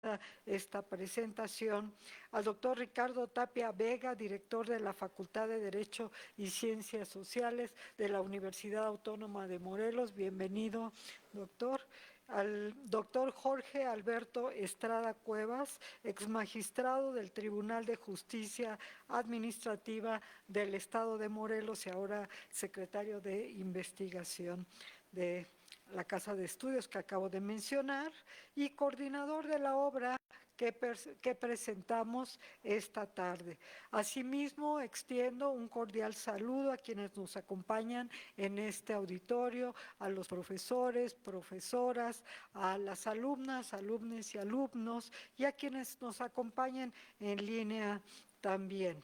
abierta esta presentación, al doctor Ricardo Tapia Vega, director de la Facultad de Derecho y Ciencias Sociales de la Universidad Autónoma de Morelos. Bienvenido, doctor. Al doctor Jorge Alberto Estrada Cuevas, exmagistrado del Tribunal de Justicia Administrativa del Estado de Morelos y ahora secretario de Investigación de la Casa de Estudios que acabo de mencionar, y coordinador de la obra que presentamos esta tarde. Asimismo, extiendo un cordial saludo a quienes nos acompañan en este auditorio, a los profesores, profesoras, a las alumnas, alumnes y alumnos, y a quienes nos acompañan en línea también.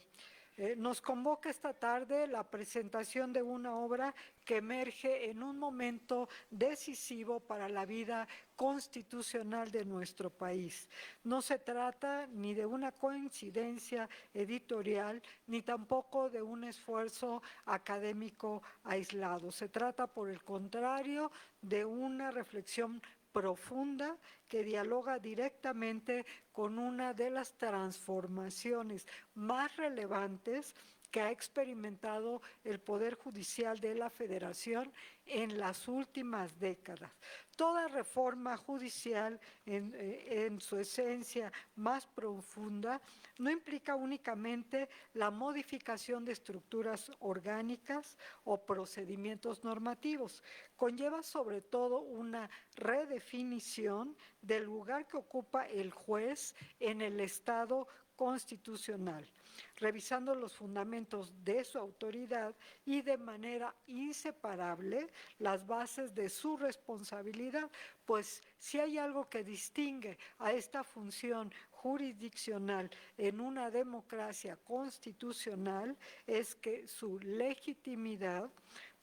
Nos convoca esta tarde la presentación de una obra que emerge en un momento decisivo para la vida constitucional de nuestro país. No se trata ni de una coincidencia editorial, ni tampoco de un esfuerzo académico aislado. Se trata, por el contrario, de una reflexión profunda que dialoga directamente con una de las transformaciones más relevantes que ha experimentado el Poder Judicial de la Federación en las últimas décadas. Toda reforma judicial en su esencia más profunda no implica únicamente la modificación de estructuras orgánicas o procedimientos normativos, conlleva sobre todo una redefinición del lugar que ocupa el juez en el Estado constitucional, revisando los fundamentos de su autoridad y de manera inseparable las bases de su responsabilidad, pues si hay algo que distingue a esta función jurisdiccional en una democracia constitucional es que su legitimidad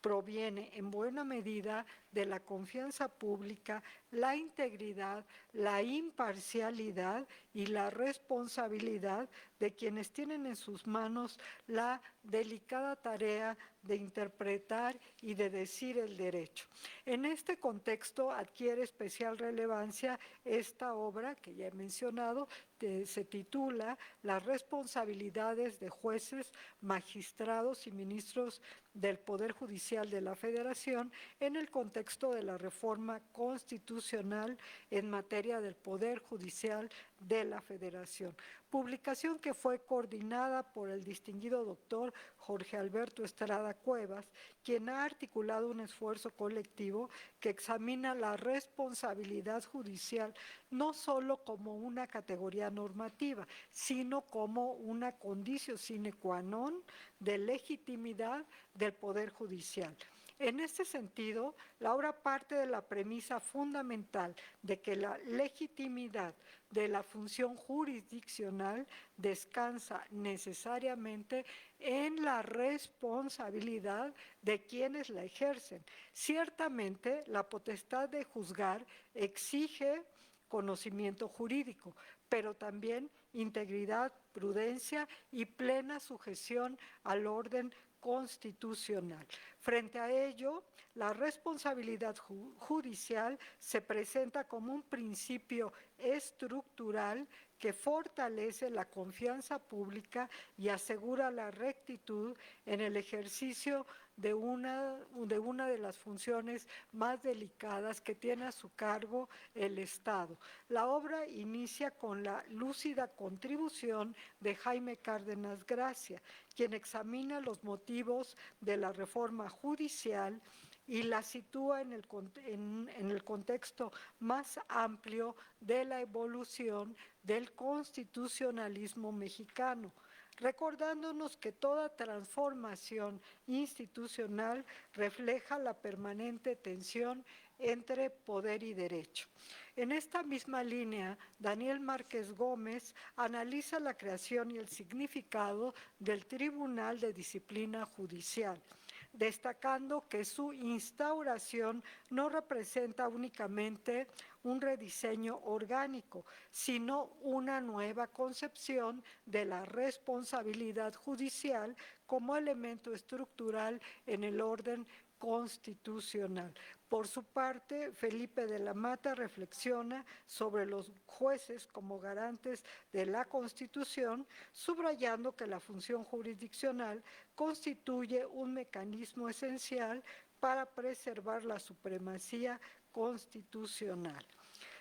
proviene en buena medida de la confianza pública, la integridad, la imparcialidad y la responsabilidad de quienes tienen en sus manos la delicada tarea de interpretar y de decir el derecho. En este contexto adquiere especial relevancia esta obra que ya he mencionado, se titula Las responsabilidades de jueces, magistrados y ministros del Poder Judicial de la Federación en el contexto de la reforma constitucional en materia del Poder Judicial de la Federación. Publicación que fue coordinada por el distinguido doctor Jorge Alberto Estrada Cuevas, quien ha articulado un esfuerzo colectivo que examina la responsabilidad judicial no solo como una categoría normativa, sino como una condicio sine qua non de legitimidad del Poder Judicial. En este sentido, la obra parte de la premisa fundamental de que la legitimidad de la función jurisdiccional descansa necesariamente en la responsabilidad de quienes la ejercen. Ciertamente, la potestad de juzgar exige conocimiento jurídico, pero también integridad, prudencia y plena sujeción al orden constitucional. Frente a ello, la responsabilidad judicial se presenta como un principio estructural que fortalece la confianza pública y asegura la rectitud en el ejercicio de una de las funciones más delicadas que tiene a su cargo el Estado. La obra inicia con la lúcida contribución de Jaime Cárdenas Gracia, quien examina los motivos de la reforma judicial y la sitúa en el contexto más amplio de la evolución del constitucionalismo mexicano, recordándonos que toda transformación institucional refleja la permanente tensión entre poder y derecho. En esta misma línea, Daniel Márquez Gómez analiza la creación y el significado del Tribunal de Disciplina Judicial, destacando que su instauración no representa únicamente un rediseño orgánico, sino una nueva concepción de la responsabilidad judicial como elemento estructural en el orden constitucional. Por su parte, Felipe de la Mata reflexiona sobre los jueces como garantes de la Constitución, subrayando que la función jurisdiccional constituye un mecanismo esencial para preservar la supremacía constitucional.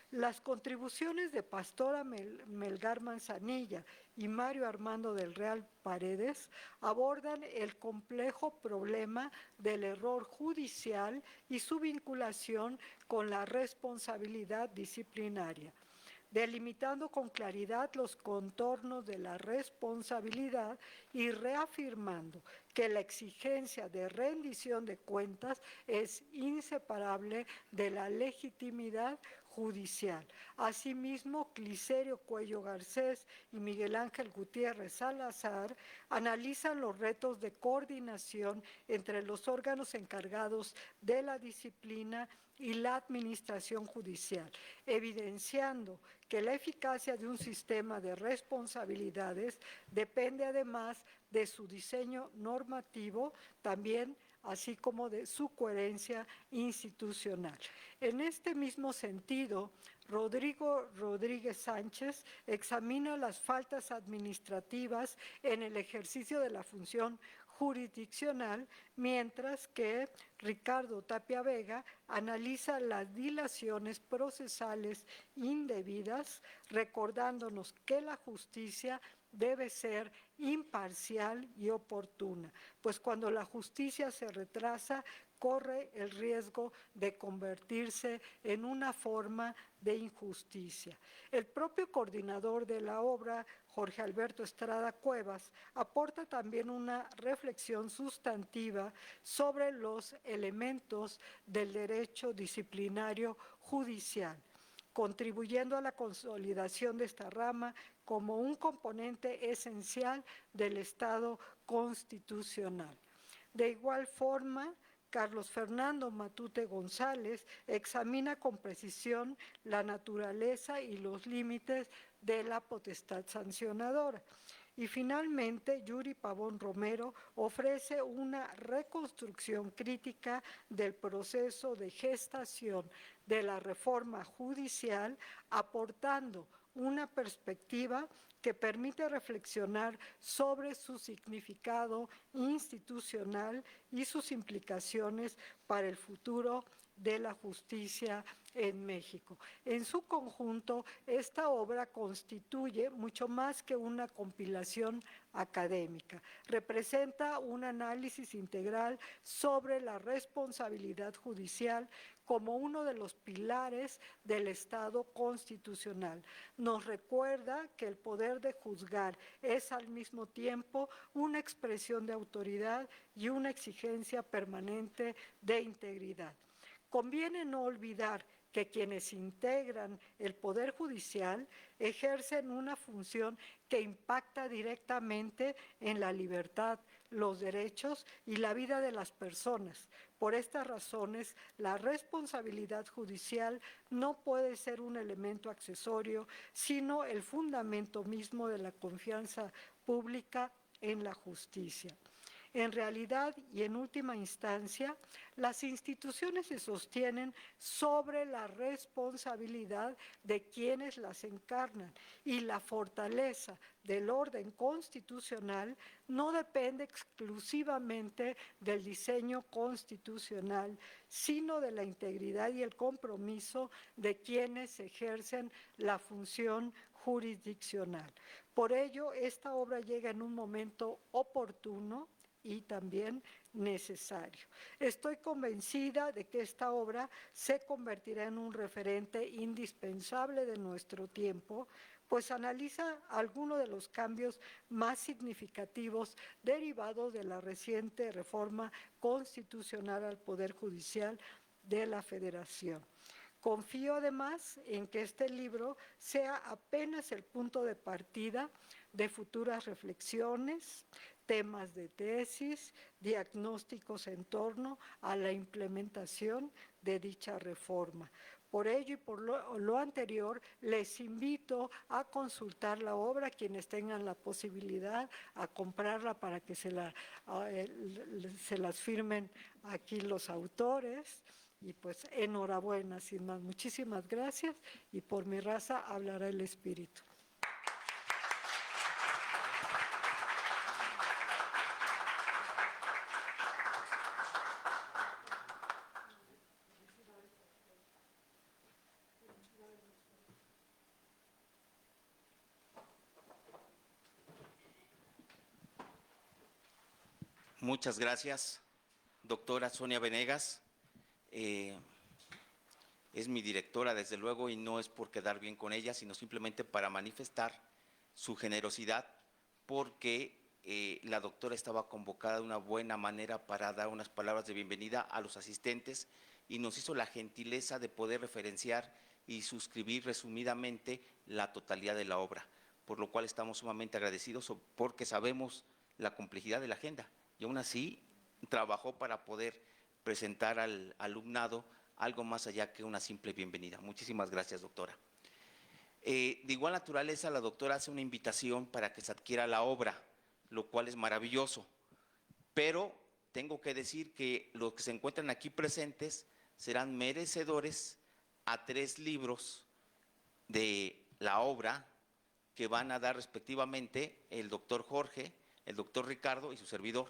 Las contribuciones de Pastora Melgar Manzanilla y Mario Armando del Real Paredes abordan el complejo problema del error judicial y su vinculación con la responsabilidad disciplinaria, delimitando con claridad los contornos de la responsabilidad y reafirmando que la exigencia de rendición de cuentas es inseparable de la legitimidad judicial. Asimismo, Cliserio Cuello Garcés y Miguel Ángel Gutiérrez Salazar analizan los retos de coordinación entre los órganos encargados de la disciplina y la administración judicial, evidenciando que la eficacia de un sistema de responsabilidades depende además de su diseño normativo, también así como de su coherencia institucional. En este mismo sentido, Rodrigo Rodríguez Sánchez examina las faltas administrativas en el ejercicio de la función jurisdiccional, mientras que Ricardo Tapia Vega analiza las dilaciones procesales indebidas, recordándonos que la justicia debe ser imparcial y oportuna, pues cuando la justicia se retrasa, corre el riesgo de convertirse en una forma de injusticia. El propio coordinador de la obra, Jorge Alberto Estrada Cuevas, aporta también una reflexión sustantiva sobre los elementos del derecho disciplinario judicial, contribuyendo a la consolidación de esta rama como un componente esencial del Estado constitucional. De igual forma, Carlos Fernando Matute González examina con precisión la naturaleza y los límites de la potestad sancionadora. Y finalmente, Yuri Pavón Romero ofrece una reconstrucción crítica del proceso de gestación de la reforma judicial, aportando una perspectiva que permite reflexionar sobre su significado institucional y sus implicaciones para el futuro de la justicia en México. En su conjunto, esta obra constituye mucho más que una compilación académica. Representa un análisis integral sobre la responsabilidad judicial como uno de los pilares del Estado constitucional. Nos recuerda que el poder de juzgar es al mismo tiempo una expresión de autoridad y una exigencia permanente de integridad. Conviene no olvidar que quienes integran el Poder Judicial ejercen una función que impacta directamente en la libertad, los derechos y la vida de las personas. Por estas razones, la responsabilidad judicial no puede ser un elemento accesorio, sino el fundamento mismo de la confianza pública en la justicia. En realidad y en última instancia, las instituciones se sostienen sobre la responsabilidad de quienes las encarnan y la fortaleza del orden constitucional no depende exclusivamente del diseño constitucional, sino de la integridad y el compromiso de quienes ejercen la función jurisdiccional. Por ello, esta obra llega en un momento oportuno y también necesario. Estoy convencida de que esta obra se convertirá en un referente indispensable de nuestro tiempo, pues analiza algunos de los cambios más significativos derivados de la reciente reforma constitucional al Poder Judicial de la Federación. Confío además en que este libro sea apenas el punto de partida de futuras reflexiones, temas de tesis, diagnósticos en torno a la implementación de dicha reforma. Por ello y por lo anterior, les invito a consultar la obra, quienes tengan la posibilidad, a comprarla para que se las firmen aquí los autores. Y pues enhorabuena, sin más. Muchísimas gracias y por mi raza hablará el espíritu. Muchas gracias, doctora Sonia Venegas. Es mi directora, desde luego, y no es por quedar bien con ella, sino simplemente para manifestar su generosidad, porque la doctora estaba convocada de una buena manera para dar unas palabras de bienvenida a los asistentes y nos hizo la gentileza de poder referenciar y suscribir resumidamente la totalidad de la obra, por lo cual estamos sumamente agradecidos porque sabemos la complejidad de la agenda y aún así trabajó para poder presentar al alumnado algo más allá que una simple bienvenida. Muchísimas gracias, doctora. De igual naturaleza, la doctora hace una invitación para que se adquiera la obra, lo cual es maravilloso, pero tengo que decir que los que se encuentran aquí presentes serán merecedores a 3 libros de la obra que van a dar respectivamente el doctor Jorge, el doctor Ricardo y su servidor.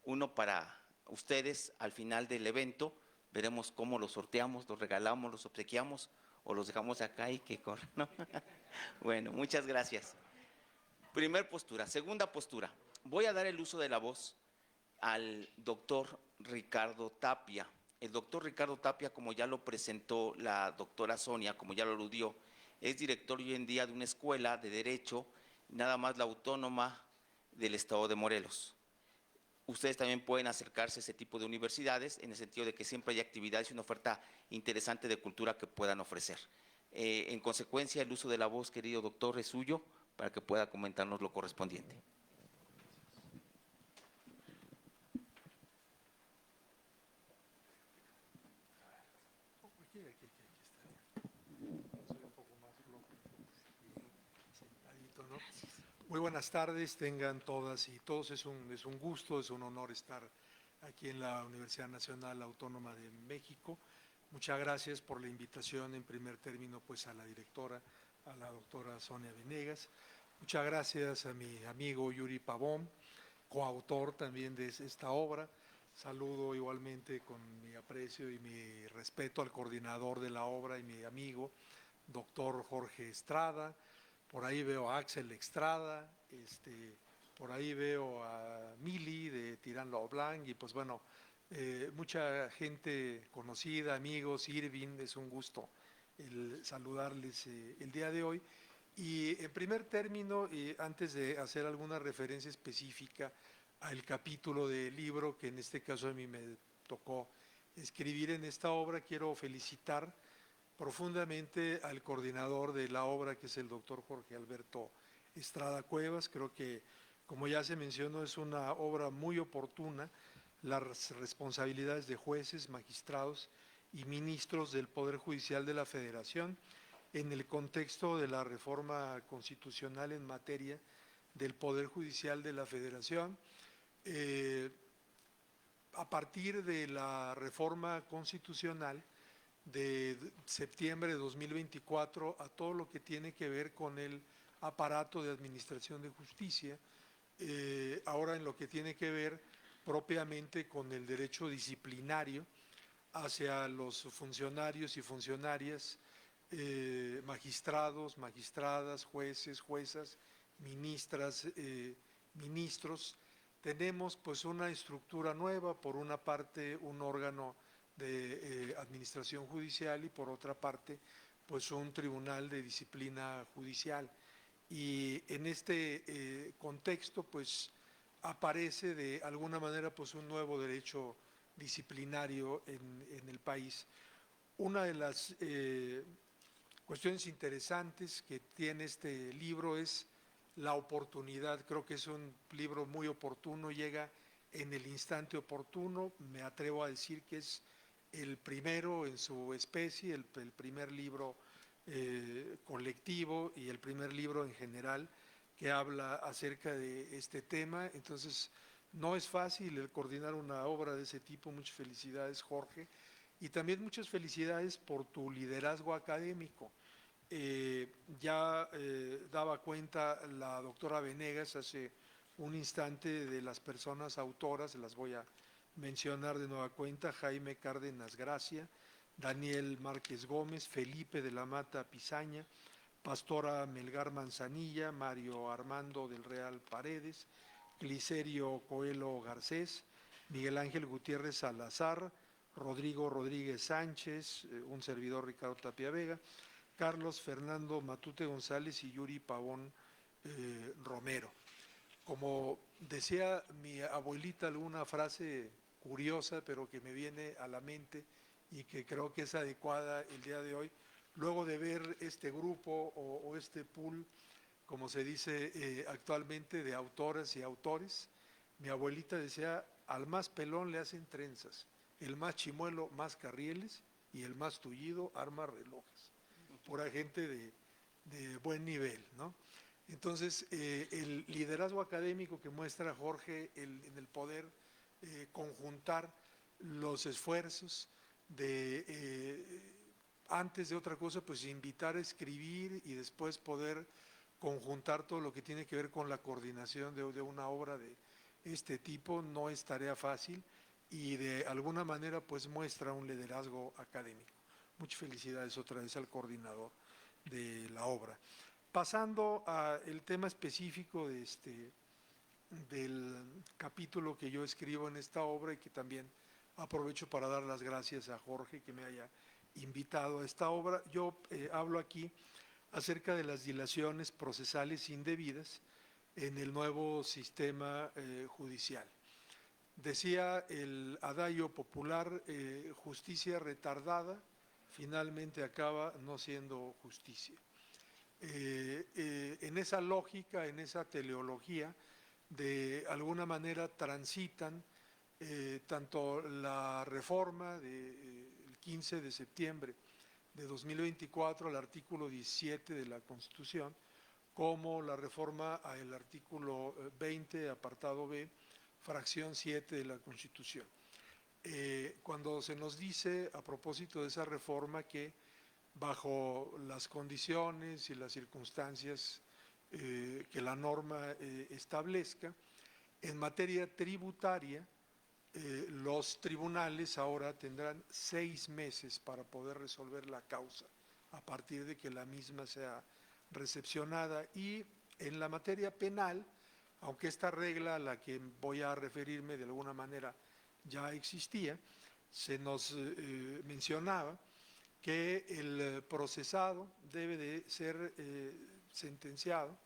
Uno para ustedes al final del evento. Veremos cómo los sorteamos, los regalamos, los obsequiamos o los dejamos acá y que corran, ¿no? Bueno, muchas gracias. Primer postura. Segunda postura. Voy a dar el uso de la voz al doctor Ricardo Tapia. El doctor Ricardo Tapia, como ya lo presentó la doctora Sonia, como ya lo aludió, es director hoy en día de una escuela de Derecho, nada más la Autónoma del Estado de Morelos. Ustedes también pueden acercarse a ese tipo de universidades en el sentido de que siempre hay actividades y una oferta interesante de cultura que puedan ofrecer. En consecuencia, el uso de la voz, querido doctor, es suyo para que pueda comentarnos lo correspondiente. Muy buenas tardes, tengan todas y todos. Es un gusto, es un honor estar aquí en la Universidad Nacional Autónoma de México. Muchas gracias por la invitación, en primer término, pues a la directora, a la doctora Sonia Venegas. Muchas gracias a mi amigo Yuri Pavón, coautor también de esta obra. Saludo igualmente con mi aprecio y mi respeto al coordinador de la obra y mi amigo, doctor Jorge Estrada. Por ahí veo a Axel Estrada, por ahí veo a Mili de Tirán Lo Blanc y pues bueno, mucha gente conocida, amigos, Irving, es un gusto el saludarles el día de hoy. Y en primer término, antes de hacer alguna referencia específica al capítulo del libro, que en este caso a mí me tocó escribir en esta obra, quiero felicitar profundamente al coordinador de la obra, que es el doctor Jorge Alberto Estrada Cuevas. Creo que, como ya se mencionó, es una obra muy oportuna. Las responsabilidades de jueces, magistrados y ministros del Poder Judicial de la Federación en el contexto de la reforma constitucional en materia del Poder Judicial de la Federación. A partir de la reforma constitucional de septiembre de 2024 a todo lo que tiene que ver con el aparato de administración de justicia, ahora en lo que tiene que ver propiamente con el derecho disciplinario hacia los funcionarios y funcionarias, magistrados, magistradas, jueces, juezas, ministras, ministros. Tenemos pues una estructura nueva, por una parte un órgano de administración judicial y por otra parte pues un tribunal de disciplina judicial. Y en este contexto pues aparece de alguna manera pues un nuevo derecho disciplinario en el país. Una de las cuestiones interesantes que tiene este libro es la oportunidad. Creo que es un libro muy oportuno, llega en el instante oportuno. Me atrevo a decir que es el primero en su especie, el primer libro colectivo y el primer libro en general que habla acerca de este tema. Entonces, no es fácil el coordinar una obra de ese tipo. Muchas felicidades, Jorge. y también muchas felicidades por tu liderazgo académico. Ya daba cuenta la doctora Venegas hace un instante de las personas autoras, las voy a mencionar de nueva cuenta: Jaime Cárdenas Gracia, Daniel Márquez Gómez, Felipe de la Mata Pizaña, Pastora Melgar Manzanilla, Mario Armando del Real Paredes, Glicerio Coelho Garcés, Miguel Ángel Gutiérrez Salazar, Rodrigo Rodríguez Sánchez, un servidor Ricardo Tapia Vega, Carlos Fernando Matute González y Yuri Pavón Romero. Como decía mi abuelita, alguna frase curiosa, pero que me viene a la mente y que creo que es adecuada el día de hoy, luego de ver este grupo o este pool, como se dice actualmente, de autoras y autores, mi abuelita decía: al más pelón le hacen trenzas, el más chimuelo más carrieles y el más tullido arma relojes. Pura gente de buen nivel, ¿no? Entonces, el liderazgo académico que muestra Jorge en el poder conjuntar los esfuerzos antes de otra cosa, pues invitar a escribir y después poder conjuntar todo lo que tiene que ver con la coordinación de una obra de este tipo, no es tarea fácil y de alguna manera pues muestra un liderazgo académico. Muchas felicidades otra vez al coordinador de la obra. Pasando al tema específico del capítulo que yo escribo en esta obra, y que también aprovecho para dar las gracias a Jorge que me haya invitado a esta obra, yo hablo aquí acerca de las dilaciones procesales indebidas en el nuevo sistema judicial. Decía el adagio popular: justicia retardada finalmente acaba no siendo justicia. En esa lógica, en esa teleología, de alguna manera transitan tanto la reforma del 15 de septiembre de 2024 al artículo 17 de la Constitución, como la reforma al artículo 20, apartado B, fracción 7 de la Constitución. Cuando se nos dice, a propósito de esa reforma, que bajo las condiciones y las circunstancias que la norma establezca, en materia tributaria, los tribunales ahora tendrán 6 meses para poder resolver la causa a partir de que la misma sea recepcionada. Y en la materia penal, aunque esta regla a la que voy a referirme de alguna manera ya existía, se nos mencionaba que el procesado debe de ser sentenciado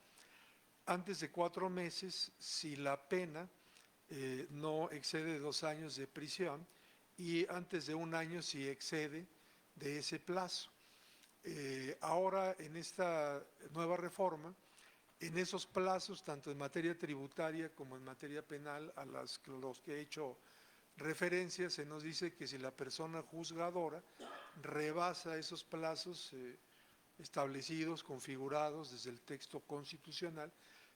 antes de 4 meses si la pena no excede 2 años de prisión, y antes de 1 año si excede de ese plazo. Ahora, en esta nueva reforma, en esos plazos, tanto en materia tributaria como en materia penal, a los que he hecho referencia, se nos dice que si la persona juzgadora rebasa esos plazos establecidos, configurados desde el texto constitucional,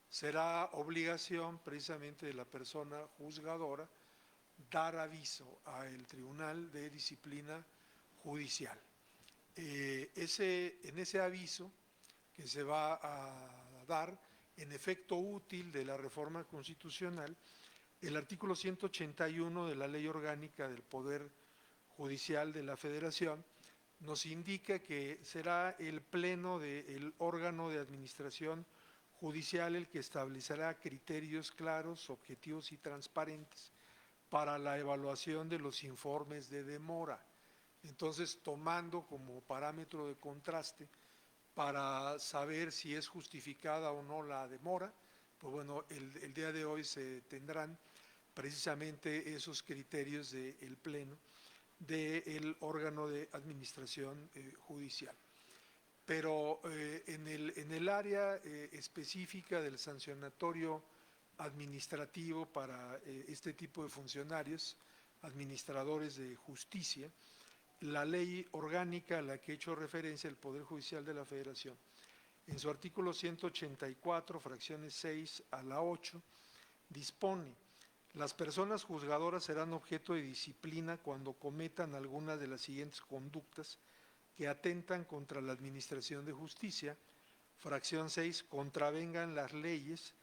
será obligación precisamente de la persona juzgadora dar aviso al Tribunal de Disciplina Judicial. En ese aviso que se va a dar, en efecto útil de la reforma constitucional, el artículo 181 de la Ley Orgánica del Poder Judicial de la Federación nos indica que será el Pleno del órgano de administración judicial el que establecerá criterios claros, objetivos y transparentes para la evaluación de los informes de demora. Entonces, tomando como parámetro de contraste para saber si es justificada o no la demora, pues bueno, el día de hoy se tendrán precisamente esos criterios del Pleno del órgano de administración judicial. Pero en el área específica del sancionatorio administrativo para este tipo de funcionarios, administradores de justicia, la ley orgánica a la que he hecho referencia, el Poder Judicial de la Federación, en su artículo 184, fracciones 6 a la 8, dispone Las personas juzgadoras serán objeto de disciplina cuando cometan alguna de las siguientes conductas que atentan contra la administración de justicia. Fracción 6, contravengan las leyes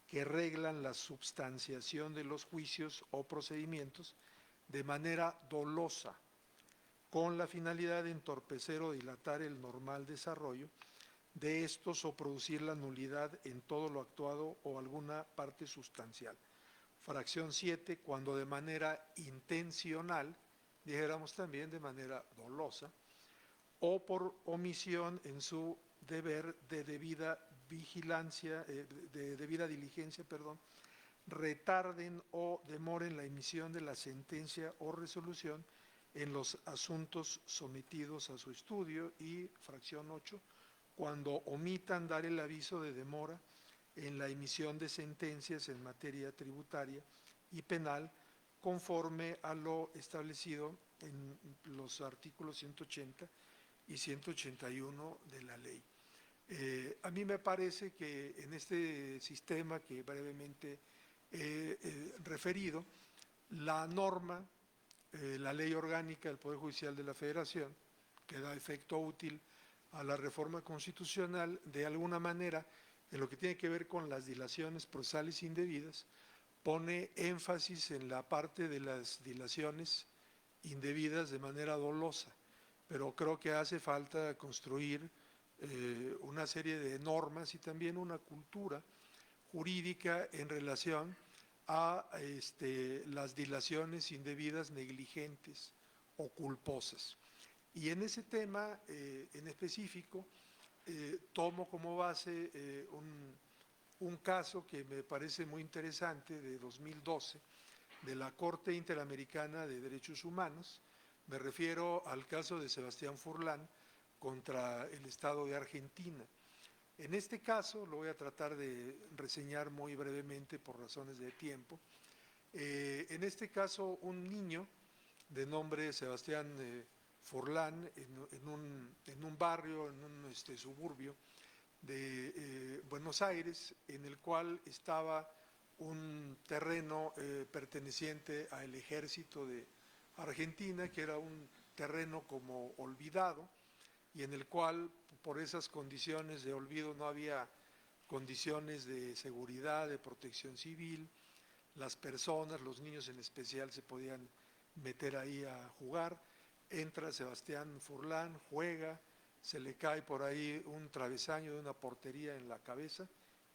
que reglan la substanciación de los juicios o procedimientos de manera dolosa, con la finalidad de entorpecer o dilatar el normal desarrollo de estos o producir la nulidad en todo lo actuado o alguna parte sustancial. Fracción 7, cuando de manera intencional, dijéramos también de manera dolosa, o por omisión en su deber de debida vigilancia, de debida diligencia, retarden o demoren la emisión de la sentencia o resolución en los asuntos sometidos a su estudio. Y fracción 8, cuando omitan dar el aviso de demora en la emisión de sentencias en materia tributaria y penal conforme a lo establecido en los artículos 180 y 181 de la ley. A mí me parece que en este sistema que brevemente he referido, la norma, la ley orgánica del Poder Judicial de la Federación, que da efecto útil a la reforma constitucional, de alguna manera, en lo que tiene que ver con las dilaciones procesales indebidas, pone énfasis en la parte de las dilaciones indebidas de manera dolosa, pero creo que hace falta construir una serie de normas y también una cultura jurídica en relación a las dilaciones indebidas negligentes o culposas. Y en ese tema en específico tomo como base un caso que me parece muy interesante de 2012 de la Corte Interamericana de Derechos Humanos. Me refiero al caso de Sebastián Furlan contra el Estado de Argentina. En este caso, lo voy a tratar de reseñar muy brevemente por razones de tiempo. En este caso, un niño de nombre Sebastián Furlan, en un barrio, en un suburbio de Buenos Aires, en el cual estaba un terreno perteneciente al ejército de Argentina, que era un terreno como olvidado, y en el cual por esas condiciones de olvido no había condiciones de seguridad, de protección civil. Las personas, los niños en especial, se podían meter ahí a jugar. Entra Sebastián Furlan, juega, se le cae por ahí un travesaño de una portería en la cabeza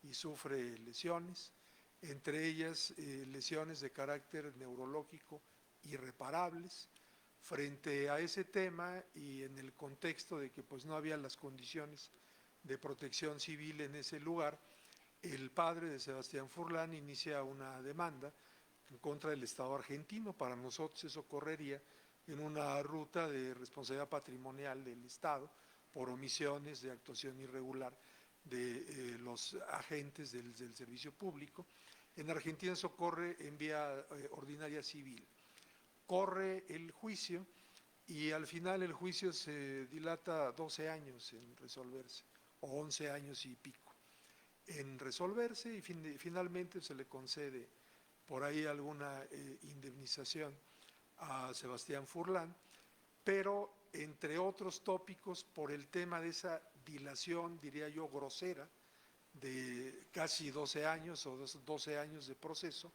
y sufre lesiones, entre ellas lesiones de carácter neurológico irreparables. Frente a ese tema y en el contexto de que pues no había las condiciones de protección civil en ese lugar, el padre de Sebastián Furlan inicia una demanda en contra del Estado argentino. Para nosotros eso correría en una ruta de responsabilidad patrimonial del Estado por omisiones de actuación irregular de los agentes del servicio público. En Argentina eso corre en vía ordinaria civil. Corre el juicio y al final el juicio se dilata 12 años en resolverse, o 11 años y pico en resolverse, y finalmente se le concede por ahí alguna indemnización a Sebastián Furlan, pero entre otros tópicos, por el tema de esa dilación, diría yo, grosera, de casi 12 años o 12 años de proceso,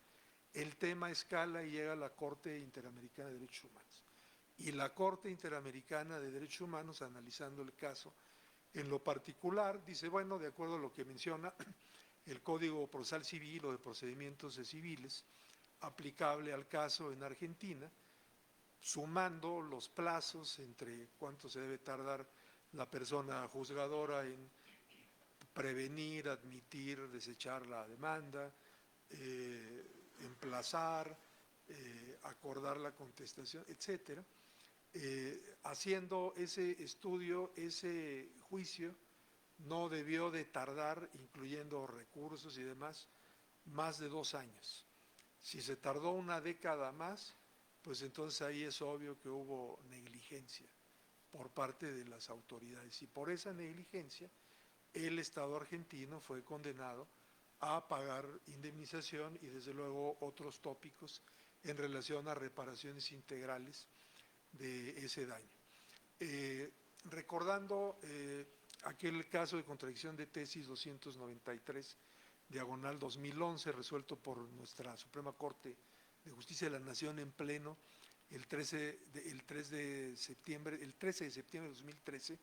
el tema escala y llega a la Corte Interamericana de Derechos Humanos. Y la Corte Interamericana de Derechos Humanos, analizando el caso en lo particular, dice, bueno, de acuerdo a lo que menciona el Código Procesal Civil o de Procedimientos Civiles, aplicable al caso en Argentina, sumando los plazos entre cuánto se debe tardar la persona juzgadora en prevenir, admitir, desechar la demanda, emplazar, acordar la contestación, etcétera. Haciendo ese estudio, ese juicio, no debió de tardar, incluyendo recursos y demás, más de 2 años. Si se tardó una década más, pues entonces ahí es obvio que hubo negligencia por parte de las autoridades. Y por esa negligencia, el Estado argentino fue condenado a pagar indemnización y desde luego otros tópicos en relación a reparaciones integrales de ese daño. Recordando aquel caso de contradicción de tesis 293, diagonal 2011, resuelto por nuestra Suprema Corte de Justicia de la Nación en pleno el 13 de septiembre de 2013,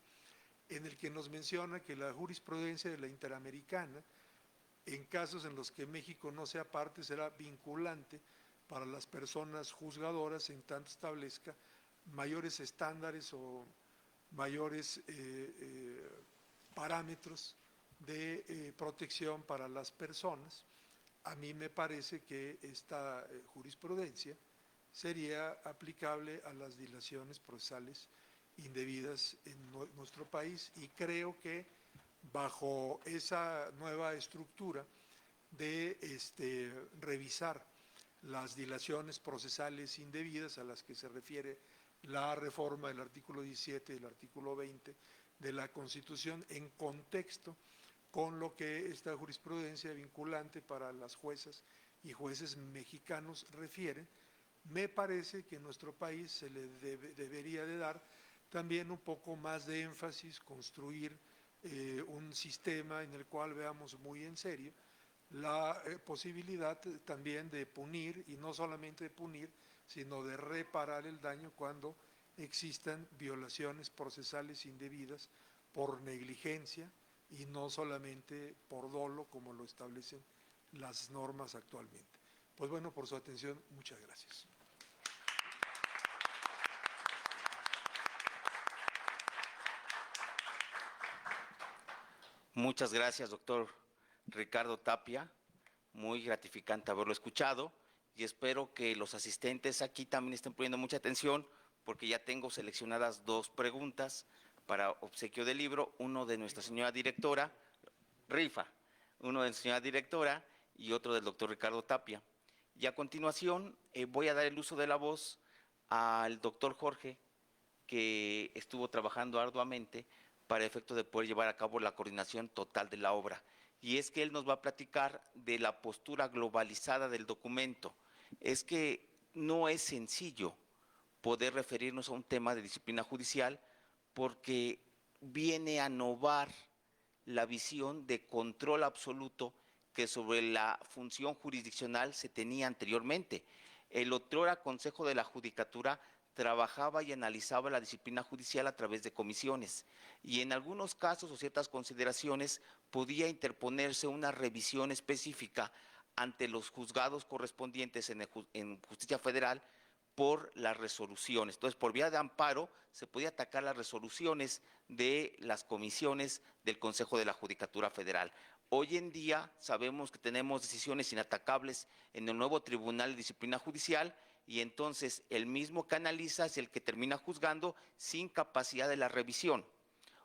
en el que nos menciona que la jurisprudencia de la Interamericana, en casos en los que México no sea parte, será vinculante para las personas juzgadoras en tanto establezca mayores estándares o mayores parámetros de protección para las personas. A mí me parece que esta jurisprudencia sería aplicable a las dilaciones procesales indebidas en nuestro país, y creo que bajo esa nueva estructura de revisar las dilaciones procesales indebidas a las que se refiere la reforma del artículo 17 y del artículo 20 de la Constitución, en contexto con lo que esta jurisprudencia vinculante para las juezas y jueces mexicanos refiere, me parece que en nuestro país se le debería de dar también un poco más de énfasis, construir un sistema en el cual veamos muy en serio la posibilidad también de punir, y no solamente de punir, sino de reparar el daño cuando existan violaciones procesales indebidas por negligencia y no solamente por dolo, como lo establecen las normas actualmente. Pues bueno, por su atención, muchas gracias. Muchas gracias, doctor Ricardo Tapia. Muy gratificante haberlo escuchado, y espero que los asistentes aquí también estén poniendo mucha atención, porque ya tengo seleccionadas 2 preguntas para obsequio del libro, uno de nuestra señora directora, uno de nuestra señora directora y otro del doctor Ricardo Tapia. Y a continuación voy a dar el uso de la voz al doctor Jorge, que estuvo trabajando arduamente para efecto de poder llevar a cabo la coordinación total de la obra. Y es que él nos va a platicar de la postura globalizada del documento. Es que no es sencillo poder referirnos a un tema de disciplina judicial, porque viene a novar la visión de control absoluto que sobre la función jurisdiccional se tenía anteriormente. El otrora Consejo de la Judicatura trabajaba y analizaba la disciplina judicial a través de comisiones, y en algunos casos o ciertas consideraciones podía interponerse una revisión específica ante los juzgados correspondientes en Justicia Federal por las resoluciones. Entonces, por vía de amparo se podía atacar las resoluciones de las comisiones del Consejo de la Judicatura Federal. Hoy en día sabemos que tenemos decisiones inatacables en el nuevo Tribunal de Disciplina Judicial, y entonces el mismo que analiza es el que termina juzgando sin capacidad de la revisión.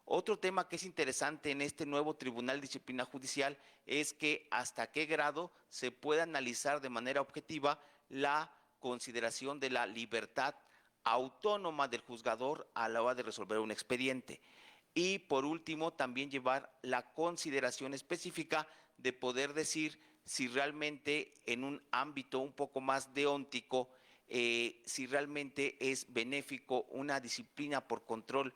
Otro tema que es interesante en este nuevo Tribunal de Disciplina Judicial es que hasta qué grado se puede analizar de manera objetiva la consideración de la libertad autónoma del juzgador a la hora de resolver un expediente. Y por último, también llevar la consideración específica de poder decir si realmente en un ámbito un poco más deóntico, si realmente es benéfico una disciplina por control,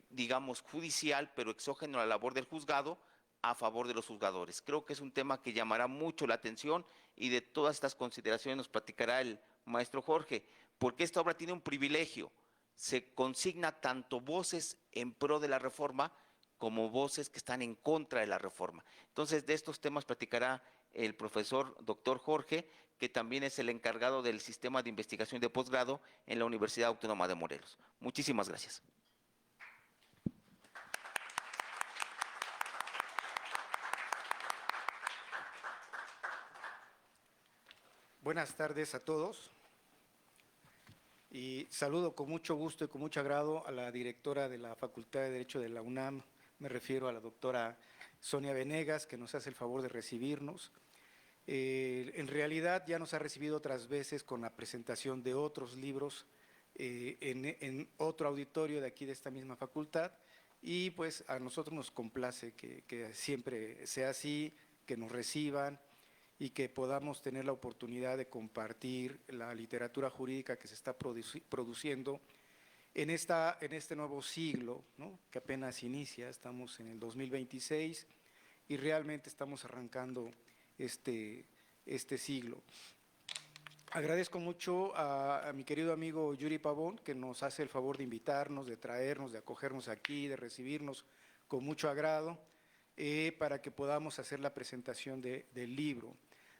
digamos, judicial, pero exógeno a la labor del juzgado, a favor de los juzgadores. Creo que es un tema que llamará mucho la atención, y de todas estas consideraciones nos platicará el maestro Jorge, porque esta obra tiene un privilegio: se consigna tanto voces en pro de la reforma como voces que están en contra de la reforma. Entonces, de estos temas platicará el profesor doctor Jorge, que también es el encargado del sistema de investigación de posgrado en la Universidad Autónoma de Morelos. Muchísimas gracias. Buenas tardes a todos, y saludo con mucho gusto y con mucho agrado a la directora de la Facultad de Derecho de la UNAM, me refiero a la doctora Sonia Venegas, que nos hace el favor de recibirnos. En realidad ya nos ha recibido otras veces con la presentación de otros libros en otro auditorio de aquí de esta misma facultad, y pues a nosotros nos complace que siempre sea así, que nos reciban y que podamos tener la oportunidad de compartir la literatura jurídica que se está produciendo en este nuevo siglo, ¿no?, que apenas inicia. Estamos en el 2026 y realmente estamos arrancando este siglo. Agradezco mucho a mi querido amigo Yuri Pavón, que nos hace el favor de invitarnos, de traernos, de acogernos aquí, de recibirnos con mucho agrado, para que podamos hacer la presentación del libro.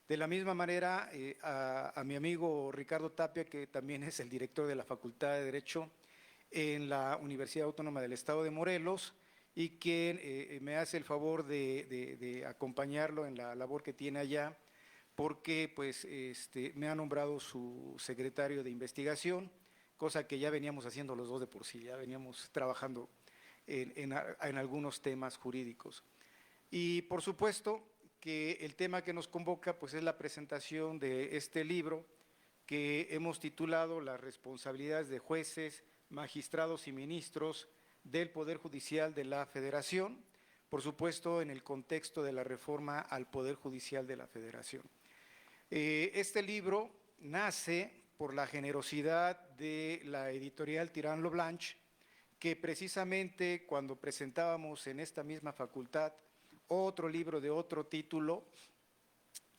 De la misma manera, a mi amigo Ricardo Tapia, que también es el director de la Facultad de Derecho en la Universidad Autónoma del Estado de Morelos, y quien me hace el favor de acompañarlo en la labor que tiene allá, porque pues, me ha nombrado su secretario de investigación, cosa que ya veníamos haciendo los dos de por sí, ya veníamos trabajando en algunos temas jurídicos. Y por supuesto que el tema que nos convoca pues, es la presentación de este libro que hemos titulado Las responsabilidades de jueces, magistrados y ministros del Poder Judicial de la Federación, por supuesto en el contexto de la reforma al Poder Judicial de la Federación. Este libro nace por la generosidad de la editorial Tirán Lo Blanche, que precisamente cuando presentábamos en esta misma facultad otro libro de otro título,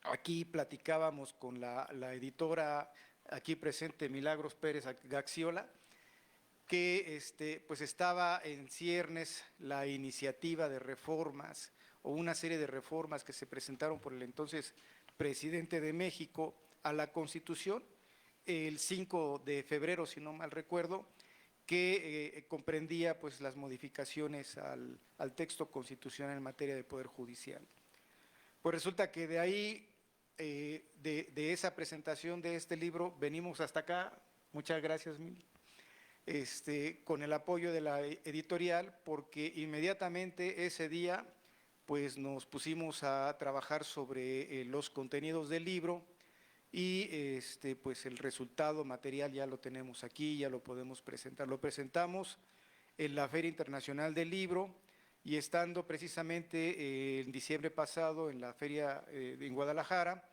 aquí platicábamos con la editora aquí presente, Milagros Pérez Gaxiola, que pues estaba en ciernes la iniciativa de reformas o una serie de reformas que se presentaron por el entonces presidente de México a la Constitución el 5 de febrero, si no mal recuerdo, que comprendía pues, las modificaciones al texto constitucional en materia de Poder Judicial. Pues resulta que de ahí, de esa presentación de este libro, venimos hasta acá, muchas gracias, Mili, con el apoyo de la editorial, porque inmediatamente ese día pues, nos pusimos a trabajar sobre los contenidos del libro, y pues el resultado material ya lo tenemos aquí, ya lo podemos presentar. Lo presentamos en la Feria Internacional del Libro, y estando precisamente en diciembre pasado en la feria en Guadalajara,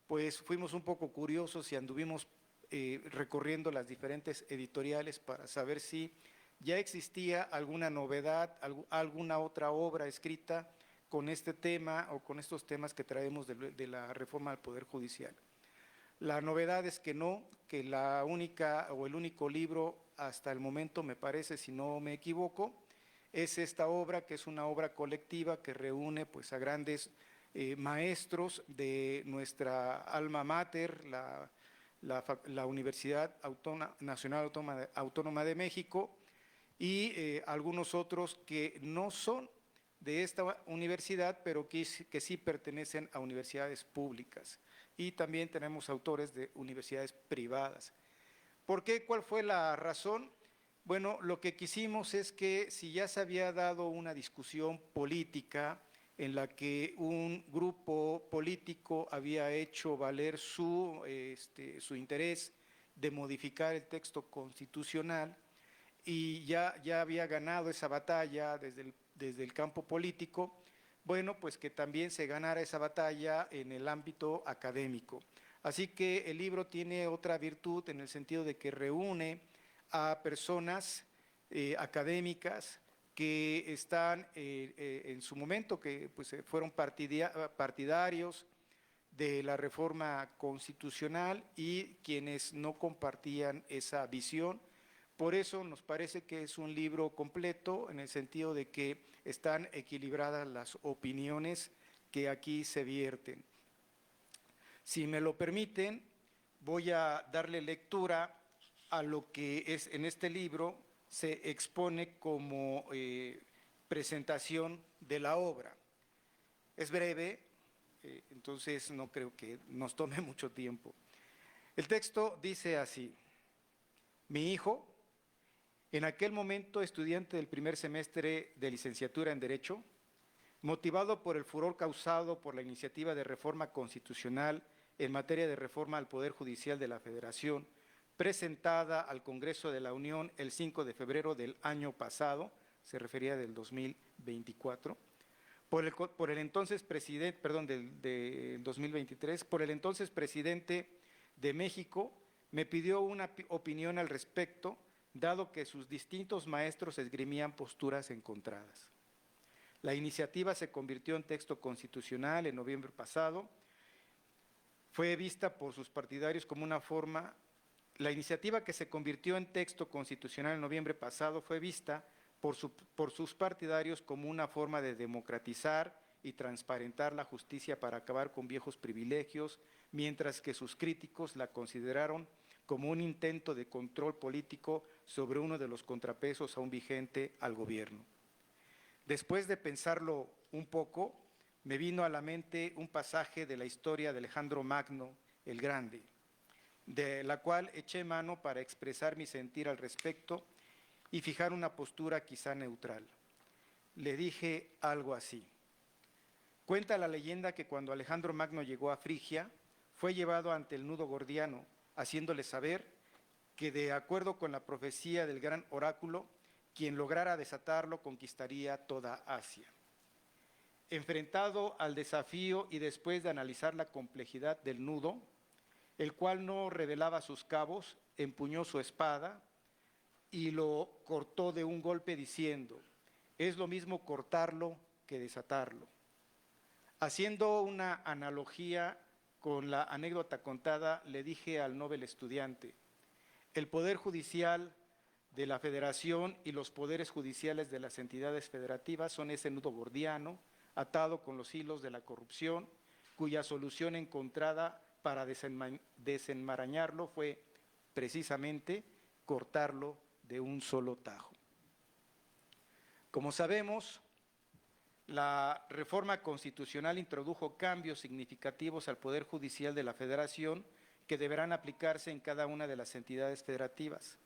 pues fuimos un poco curiosos y anduvimos recorriendo las diferentes editoriales para saber si ya existía alguna novedad, alguna otra obra escrita con este tema o con estos temas que traemos de la reforma al Poder Judicial. La novedad es que no, que la única o el único libro hasta el momento, me parece, si no me equivoco, es esta obra, que es una obra colectiva que reúne pues, a grandes maestros de nuestra alma mater, la Universidad Nacional Autónoma de México, y algunos otros que no son de esta universidad, pero que sí pertenecen a universidades públicas. Y también tenemos autores de universidades privadas. ¿Por qué? ¿Cuál fue la razón? Bueno, lo que quisimos es que si ya se había dado una discusión política en la que un grupo político había hecho valer su interés de modificar el texto constitucional y ya había ganado esa batalla desde el campo político, bueno, pues que también se ganara esa batalla en el ámbito académico. Así que el libro tiene otra virtud en el sentido de que reúne a personas académicas que están en su momento, que pues, fueron partidarios de la reforma constitucional y quienes no compartían esa visión. Por eso nos parece que es un libro completo en el sentido de que están equilibradas las opiniones que aquí se vierten. Si me lo permiten, voy a darle lectura a lo que es en este libro se expone como presentación de la obra. Es breve, entonces no creo que nos tome mucho tiempo. El texto dice así: mi hijo, en aquel momento estudiante del primer semestre de licenciatura en Derecho, motivado por el furor causado por la iniciativa de reforma constitucional en materia de reforma al Poder Judicial de la Federación, presentada al Congreso de la Unión el 5 de febrero del año pasado, se refería del 2024, por el entonces presidente, perdón, del 2023, por el entonces presidente de México, me pidió una opinión al respecto, dado que sus distintos maestros esgrimían posturas encontradas. La iniciativa se convirtió en texto constitucional en noviembre pasado. Fue vista por sus partidarios como una forma. La iniciativa que se convirtió en texto constitucional en noviembre pasado fue vista por sus partidarios como una forma de democratizar y transparentar la justicia para acabar con viejos privilegios, mientras que sus críticos la consideraron como un intento de control político sobre uno de los contrapesos aún vigente al gobierno. Después de pensarlo un poco, me vino a la mente un pasaje de la historia de Alejandro Magno el Grande, de la cual eché mano para expresar mi sentir al respecto y fijar una postura quizá neutral. Le dije algo así. Cuenta la leyenda que cuando Alejandro Magno llegó a Frigia, fue llevado ante el nudo gordiano, haciéndole saber que, de acuerdo con la profecía del gran oráculo, quien lograra desatarlo conquistaría toda Asia. Enfrentado al desafío y después de analizar la complejidad del nudo, el cual no revelaba sus cabos, empuñó su espada y lo cortó de un golpe diciendo: es lo mismo cortarlo que desatarlo. Haciendo una analogía con la anécdota contada, le dije al noble estudiante: el Poder Judicial de la Federación y los poderes judiciales de las entidades federativas son ese nudo gordiano atado con los hilos de la corrupción, cuya solución encontrada para desenmarañarlo fue precisamente cortarlo de un solo tajo. Como sabemos, la reforma constitucional introdujo cambios significativos al Poder Judicial de la Federación que deberán aplicarse en cada una de las entidades federativas.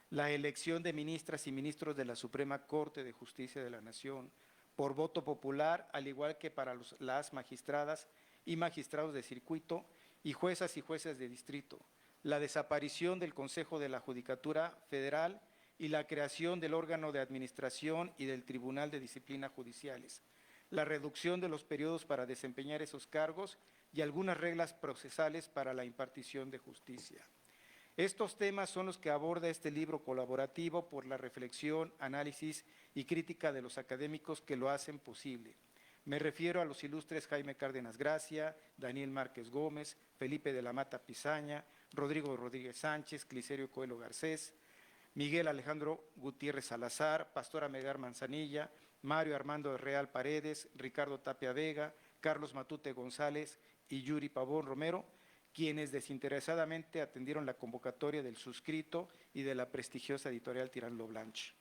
La elección de ministras y ministros de la Suprema Corte de Justicia de la Nación por voto popular, al igual que para las magistradas y magistrados de circuito y juezas de distrito. La desaparición del Consejo de la Judicatura Federal y la creación del órgano de administración y del Tribunal de Disciplina Judiciales. La reducción de los periodos para desempeñar esos cargos y algunas reglas procesales para la impartición de justicia. Estos temas son los que aborda este libro colaborativo por la reflexión, análisis y crítica de los académicos que lo hacen posible. Me refiero a los ilustres Jaime Cárdenas Gracia, Daniel Márquez Gómez, Felipe de la Mata Pizaña, Rodrigo Rodríguez Sánchez, Clicerio Coelho Garcés, Miguel Alejandro Gutiérrez Salazar, Pastora Megar Manzanilla, Mario Armando Real Paredes, Ricardo Tapia Vega, Carlos Matute González y Yuri Pavón Romero, quienes desinteresadamente atendieron la convocatoria del suscrito y de la prestigiosa editorial Tirán-Lo Blanche.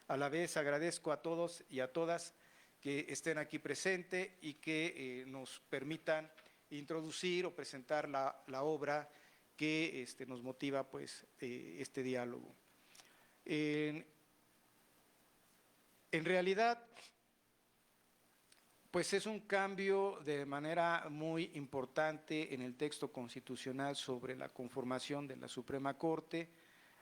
A la vez agradezco a todos y a todas que estén aquí presentes y que nos permitan introducir o presentar la obra que nos motiva pues, este diálogo. En realidad, pues es un cambio de manera muy importante en el texto constitucional sobre la conformación de la Suprema Corte.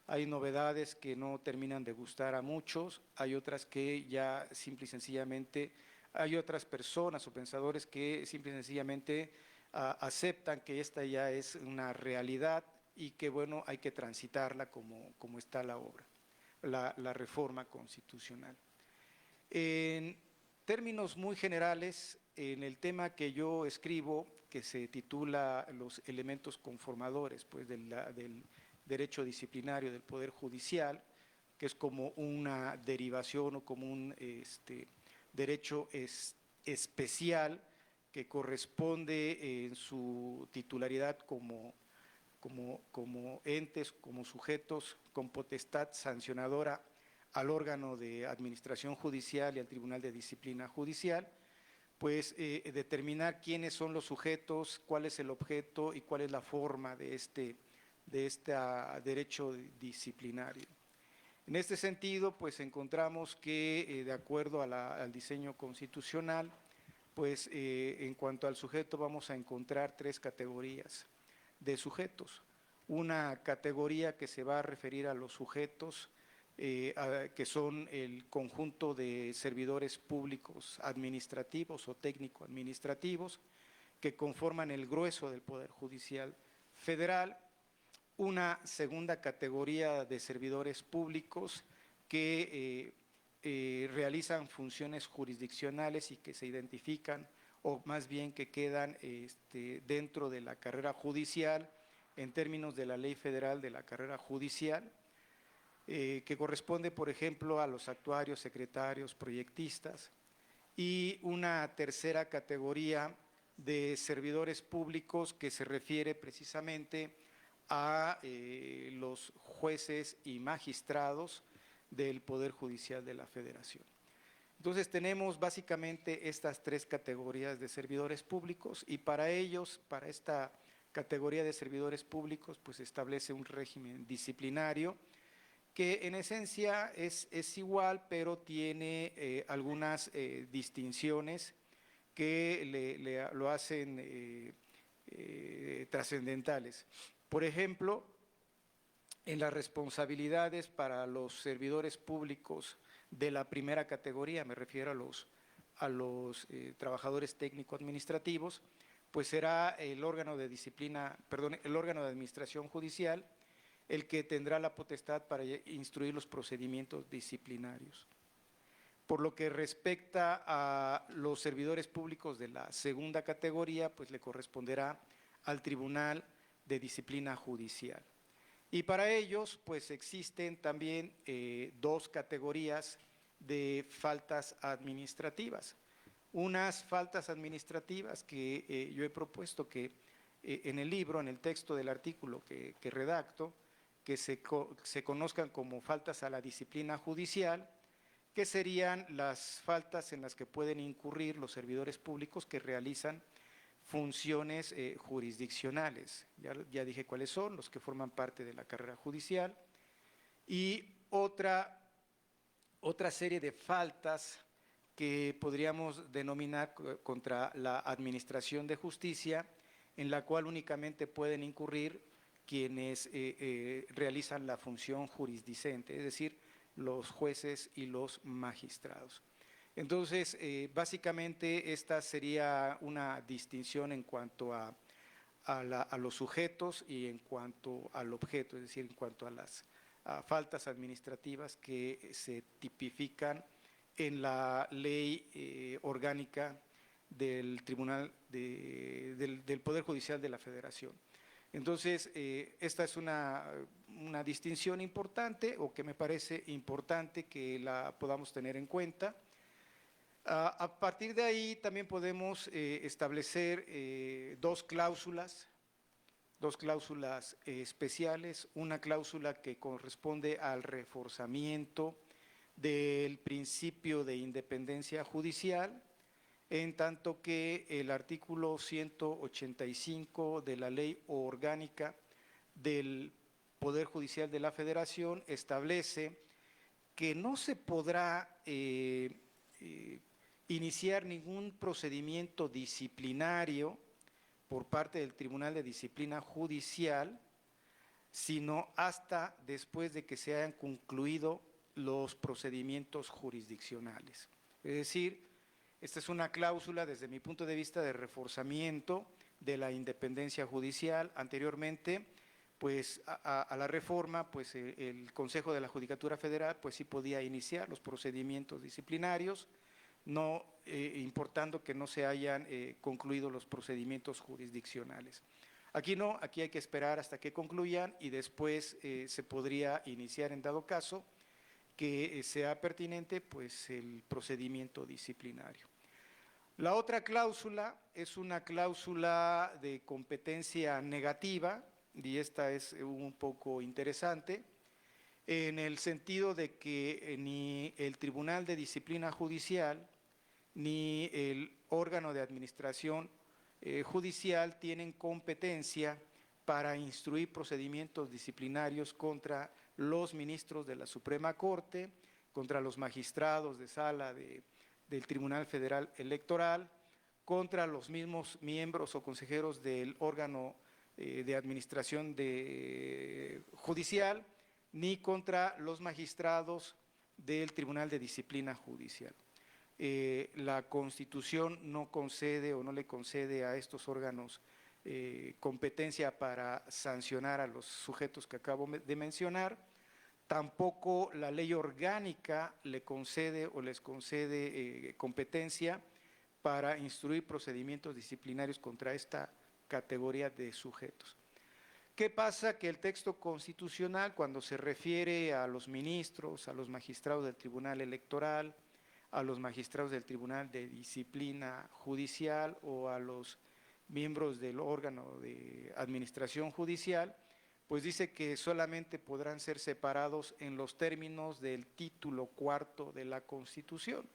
Hay novedades que no terminan de gustar a muchos, hay otras que ya simple y sencillamente, hay otras personas o pensadores que simple y sencillamente aceptan que esta ya es una realidad y que bueno, hay que transitarla como está la obra, la reforma constitucional. En términos muy generales, en el tema que yo escribo, que se titula Los elementos conformadores pues, del derecho disciplinario del Poder Judicial, que es como una derivación o como un derecho especial que corresponde en su titularidad como entes, como sujetos con potestad sancionadora al órgano de administración judicial y al Tribunal de Disciplina Judicial, pues determinar quiénes son los sujetos, cuál es el objeto y cuál es la forma de este derecho disciplinario. En este sentido, pues encontramos que de acuerdo al diseño constitucional, pues en cuanto al sujeto vamos a encontrar tres categorías de sujetos. Una categoría que se va a referir a los sujetos que son el conjunto de servidores públicos administrativos o técnico-administrativos, que conforman el grueso del Poder Judicial Federal. Una segunda categoría de servidores públicos que realizan funciones jurisdiccionales y que se identifican, o más bien que quedan dentro de la carrera judicial en términos de la Ley Federal de la Carrera Judicial, que corresponde, por ejemplo, a los actuarios, secretarios, proyectistas, y una tercera categoría de servidores públicos que se refiere precisamente a los jueces y magistrados del Poder Judicial de la Federación. Entonces tenemos básicamente estas tres categorías de servidores públicos, y para ellos, para esta categoría de servidores públicos, pues establece un régimen disciplinario que en esencia es igual, pero tiene algunas distinciones que lo hacen trascendentales. Por ejemplo, en las responsabilidades para los servidores públicos de la primera categoría, me refiero a los trabajadores técnico-administrativos, pues será el órgano de administración judicial el que tendrá la potestad para instruir los procedimientos disciplinarios. Por lo que respecta a los servidores públicos de la segunda categoría, pues le corresponderá al Tribunal de Disciplina Judicial. Y para ellos, pues existen también dos categorías de faltas administrativas. Unas faltas administrativas que yo he propuesto que en el libro, en el texto del artículo que redacto, que se conozcan como faltas a la disciplina judicial, que serían las faltas en las que pueden incurrir los servidores públicos que realizan funciones jurisdiccionales. Ya dije cuáles son, los que forman parte de la carrera judicial. Y otra serie de faltas que podríamos denominar contra la administración de justicia, en la cual únicamente pueden incurrir quienes realizan la función jurisdicente, es decir, los jueces y los magistrados. Entonces, básicamente esta sería una distinción en cuanto a los sujetos y en cuanto al objeto, es decir, en cuanto a las faltas administrativas que se tipifican en la ley orgánica del Tribunal del Poder Judicial de la Federación. Entonces, esta es una distinción importante, o que me parece importante que la podamos tener en cuenta. A partir de ahí también podemos establecer dos cláusulas especiales, una cláusula que corresponde al reforzamiento del principio de independencia judicial, en tanto que el artículo 185 de la Ley Orgánica del Poder Judicial de la Federación establece que no se podrá iniciar ningún procedimiento disciplinario por parte del Tribunal de Disciplina Judicial, sino hasta después de que se hayan concluido los procedimientos jurisdiccionales. Es decir, esta es una cláusula, desde mi punto de vista, de reforzamiento de la independencia judicial. Anteriormente, pues a la reforma, pues el Consejo de la Judicatura Federal, pues sí podía iniciar los procedimientos disciplinarios, no importando que no se hayan concluido los procedimientos jurisdiccionales. Aquí no, aquí hay que esperar hasta que concluyan y después se podría iniciar, en dado caso que sea pertinente, pues el procedimiento disciplinario. La otra cláusula es una cláusula de competencia negativa, y esta es un poco interesante, en el sentido de que ni el Tribunal de Disciplina Judicial ni el órgano de administración judicial tienen competencia para instruir procedimientos disciplinarios contra los ministros de la Suprema Corte, contra los magistrados de sala del Tribunal Federal Electoral, contra los mismos miembros o consejeros del órgano de administración judicial, ni contra los magistrados del Tribunal de Disciplina Judicial. La Constitución no concede o no le concede a estos órganos competencia para sancionar a los sujetos que acabo de mencionar. Tampoco la ley orgánica le concede o les concede competencia para instruir procedimientos disciplinarios contra esta categoría de sujetos. ¿Qué pasa? Que el texto constitucional, cuando se refiere a los ministros, a los magistrados del Tribunal Electoral, a los magistrados del Tribunal de Disciplina Judicial o a los miembros del órgano de administración judicial, pues dice que solamente podrán ser separados en los términos del título cuarto de la Constitución.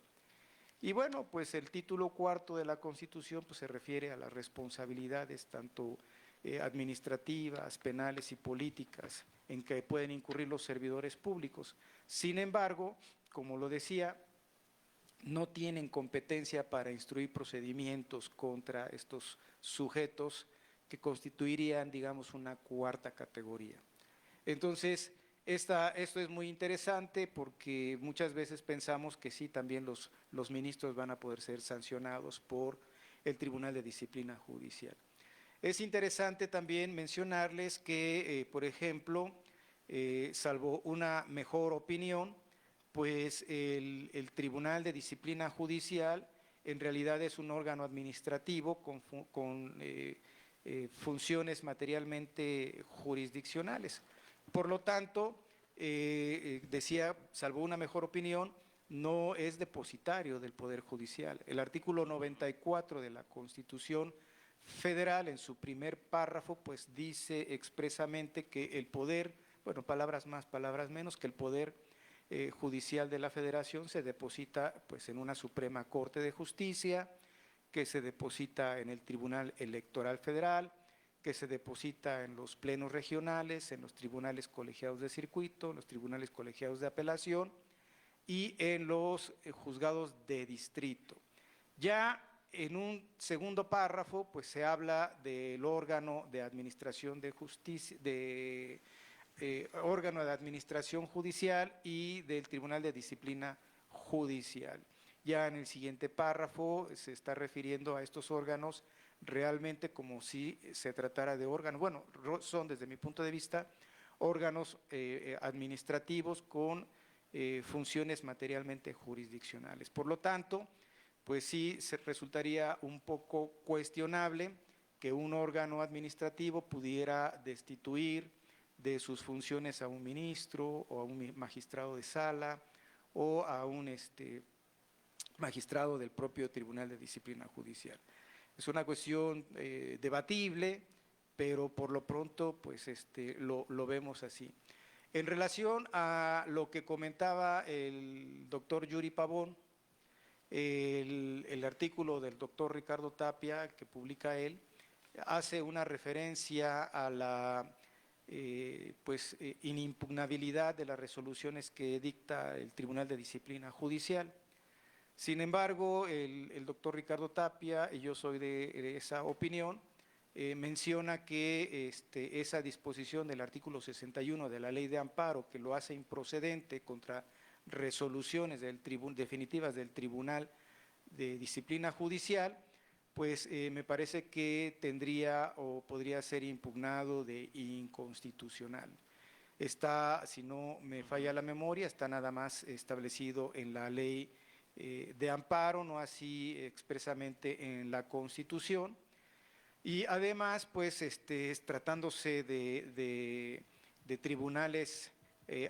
Y bueno, pues el título cuarto de la Constitución pues se refiere a las responsabilidades tanto administrativas, penales y políticas en que pueden incurrir los servidores públicos. Sin embargo, como lo decía, no tienen competencia para instruir procedimientos contra estos sujetos que constituirían, digamos, una cuarta categoría. Entonces, esto es muy interesante porque muchas veces pensamos que sí, también los ministros van a poder ser sancionados por el Tribunal de Disciplina Judicial. Es interesante también mencionarles que, por ejemplo, salvo una mejor opinión, pues el Tribunal de Disciplina Judicial en realidad es un órgano administrativo con funciones materialmente jurisdiccionales. Por lo tanto, decía, salvo una mejor opinión, no es depositario del Poder Judicial. El artículo 94 de la Constitución Federal, en su primer párrafo, pues dice expresamente que el poder, bueno, palabras más, palabras menos, que el poder judicial de la Federación se deposita pues en una Suprema Corte de Justicia, que se deposita en el Tribunal Electoral Federal, que se deposita en los plenos regionales, en los tribunales colegiados de circuito, en los tribunales colegiados de apelación y en los juzgados de distrito. Ya en un segundo párrafo pues se habla del órgano de administración de justicia, órgano de administración judicial y del Tribunal de Disciplina Judicial. Ya en el siguiente párrafo se está refiriendo a estos órganos realmente como si se tratara de órganos, bueno, son desde mi punto de vista órganos administrativos con funciones materialmente jurisdiccionales. Por lo tanto, pues sí resultaría un poco cuestionable que un órgano administrativo pudiera destituir de sus funciones a un ministro o a un magistrado de sala o a un magistrado del propio Tribunal de Disciplina Judicial. Es una cuestión debatible, pero por lo pronto pues lo vemos así. En relación a lo que comentaba el doctor Yuri Pavón, el artículo del doctor Ricardo Tapia que publica él, hace una referencia a la inimpugnabilidad de las resoluciones que dicta el Tribunal de Disciplina Judicial. Sin embargo, el doctor Ricardo Tapia, y yo soy de esa opinión, menciona que esa disposición del artículo 61 de la Ley de Amparo, que lo hace improcedente contra resoluciones definitivas del Tribunal de Disciplina Judicial, pues me parece que tendría o podría ser impugnado de inconstitucional. Está, si no me falla la memoria, está nada más establecido en la Ley de Amparo, no así expresamente en la Constitución. Y además, pues tratándose de tribunales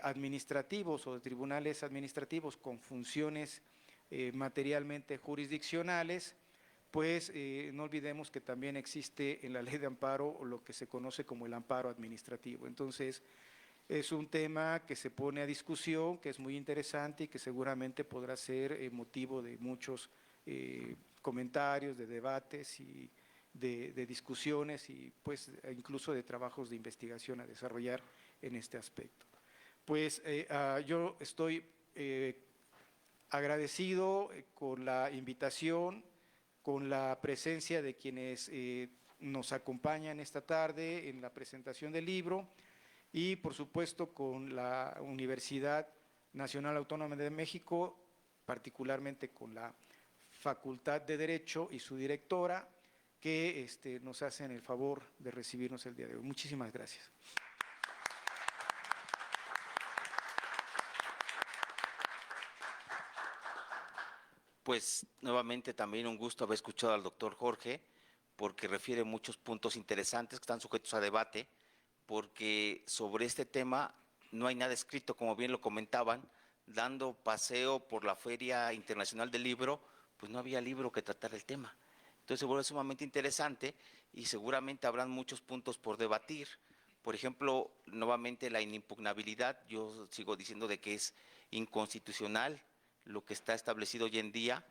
administrativos o de tribunales administrativos con funciones materialmente jurisdiccionales, pues no olvidemos que también existe en la Ley de Amparo lo que se conoce como el amparo administrativo. Entonces, es un tema que se pone a discusión, que es muy interesante y que seguramente podrá ser motivo de muchos comentarios, de debates y de discusiones y pues incluso de trabajos de investigación a desarrollar en este aspecto. Pues yo estoy agradecido con la invitación, con la presencia de quienes nos acompañan esta tarde en la presentación del libro y por supuesto con la Universidad Nacional Autónoma de México, particularmente con la Facultad de Derecho y su directora, que nos hacen el favor de recibirnos el día de hoy. Muchísimas gracias. Pues nuevamente también un gusto haber escuchado al doctor Jorge, porque refiere muchos puntos interesantes que están sujetos a debate, porque sobre este tema no hay nada escrito, como bien lo comentaban, dando paseo por la Feria Internacional del Libro, pues no había libro que tratara el tema. Entonces se vuelve sumamente interesante y seguramente habrán muchos puntos por debatir. Por ejemplo, nuevamente la inimpugnabilidad, yo sigo diciendo de que es inconstitucional lo que está establecido hoy en día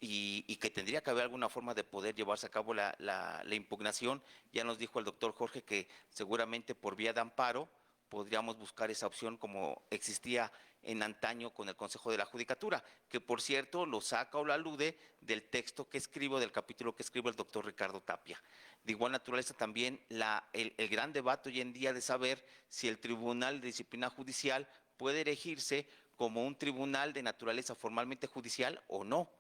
y que tendría que haber alguna forma de poder llevarse a cabo la impugnación. Ya nos dijo el doctor Jorge que seguramente por vía de amparo podríamos buscar esa opción como existía en antaño con el Consejo de la Judicatura, que por cierto lo saca o lo alude del texto que escribo, del capítulo que escribe el doctor Ricardo Tapia. De igual naturaleza también el gran debate hoy en día de saber si el Tribunal de Disciplina Judicial puede erigirse como un tribunal de naturaleza formalmente judicial o no.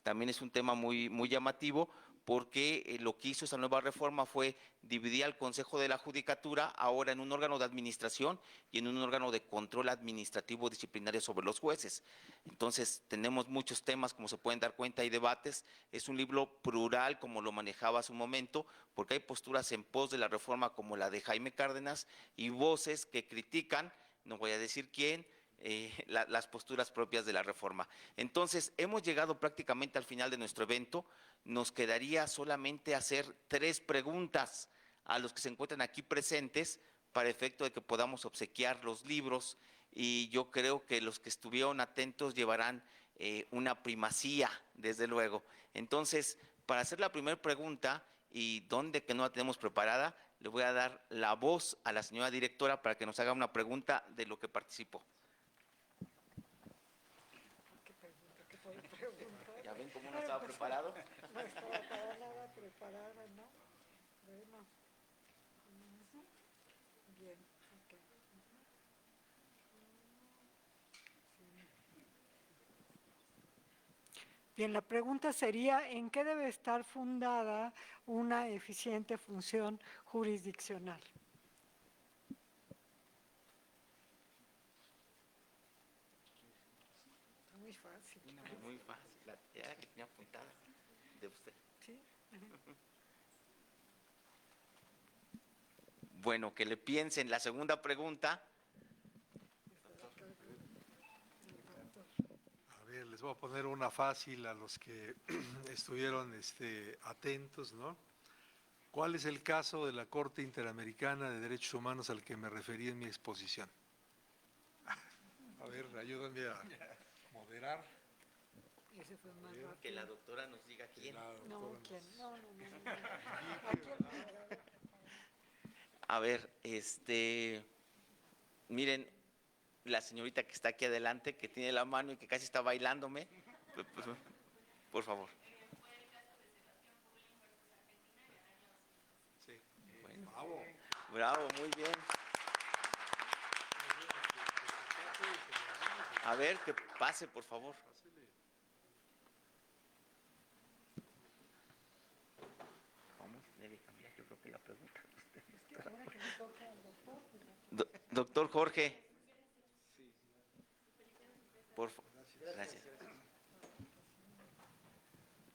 También es un tema muy, muy llamativo porque lo que hizo esa nueva reforma fue dividir al Consejo de la Judicatura ahora en un órgano de administración y en un órgano de control administrativo disciplinario sobre los jueces. Entonces tenemos muchos temas, como se pueden dar cuenta, hay debates. Es un libro plural, como lo manejaba hace un momento, porque hay posturas en pos de la reforma como la de Jaime Cárdenas y voces que critican, no voy a decir quién, las posturas propias de la reforma. Entonces, hemos llegado prácticamente al final de nuestro evento. Nos quedaría solamente hacer 3 preguntas a los que se encuentran aquí presentes para efecto de que podamos obsequiar los libros, y yo creo que los que estuvieron atentos llevarán una primacía, desde luego. Entonces, para hacer la primera pregunta, y donde que no la tenemos preparada, le voy a dar la voz a la señora directora para que nos haga una pregunta de lo que participó. ¿Ya ven cómo no estaba preparado? No estaba para nada preparada, ¿no? Bueno. Bien, ok. Bien, la pregunta sería, ¿en qué debe estar fundada una eficiente función jurisdiccional? Está muy fácil. Muy fácil, era la que tenía apuntada de usted. ¿Sí? Bueno, que le piensen la segunda pregunta. A ver, les voy a poner una fácil a los que estuvieron atentos, ¿no? ¿Cuál es el caso de la Corte Interamericana de Derechos Humanos al que me referí en mi exposición? A ver, ayúdenme a moderar. Ese fue más rápido. Que la doctora nos diga quién. No, ¿quién? No. ¿A quién? A ver, miren, la señorita que está aquí adelante, que tiene la mano y que casi está bailándome, por favor. Sí. Bueno, Bravo. bravo, muy bien. A ver, que pase, por favor. Vamos, debe cambiar, yo creo que la pregunta. Doctor Jorge. Por favor. Gracias.